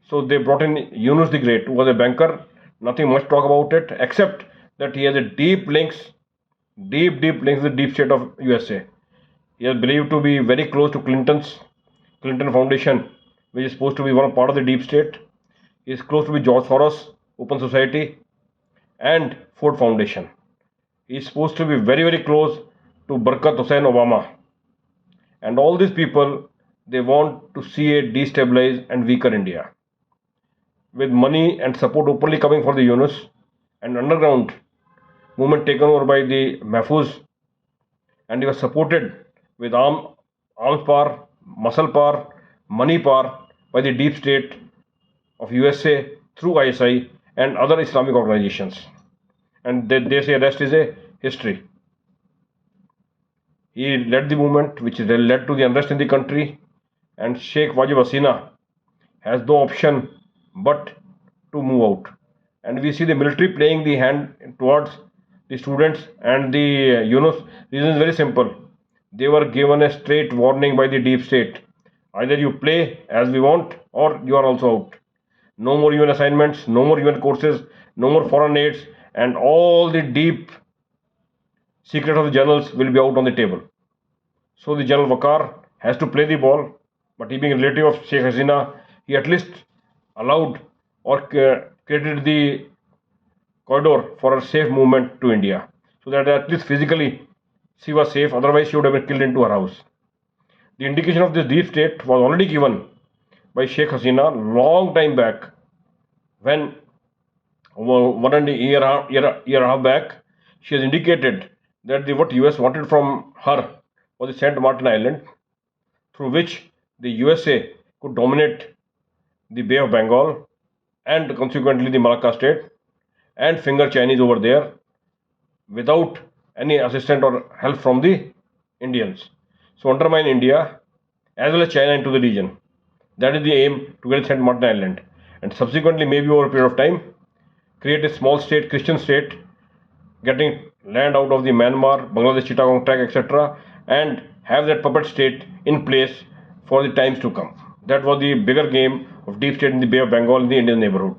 So they brought in Yunus the Great, who was a banker. Nothing much talk about it, except that he has a deep links with the deep state of USA. He is believed to be very close to Clinton Foundation, which is supposed to be one part of the deep state. He is close to be George Soros, Open Society, and Ford Foundation. He is supposed to be very close to Barack Hussein Obama. And all these people, they want to see a destabilized and weaker India. With money and support openly coming for the Yunus and underground movement taken over by the Mahfouz, and he was supported with arms power, muscle power, money power by the deep state of USA through ISI and other Islamic organizations. And they say rest is a history. He led the movement which led to the unrest in the country, and Sheikh Wajib Hasina has no option but to move out. And we see the military playing the hand towards the students and the Yunus. Reason is very simple. They were given a straight warning by the deep state. Either you play as we want or you are also out. No more UN assignments, no more UN courses, no more foreign aids, and all the deep secret of the journals will be out on the table. So the General Wakar has to play the ball, but he being a relative of Sheikh Hasina, he at least allowed or created the corridor for a safe movement to India, so that at least physically she was safe, otherwise she would have been killed into her house. The indication of this deep state was already given by Sheikh Hasina long time back, when 1.5 year back, she has indicated that what US wanted from her was the Saint Martin Island, through which the USA could dominate the Bay of Bengal and consequently the Malacca state and finger Chinese over there without any assistance or help from the Indians. So undermine India as well as China into the region. That is the aim, to get Saint Martin Island, and subsequently maybe over a period of time create a small state, Christian state, getting land out of the Myanmar, Bangladesh, Chittagong tract, etc., and have that puppet state in place for the times to come. That was the bigger game of deep state in the Bay of Bengal in the Indian neighborhood.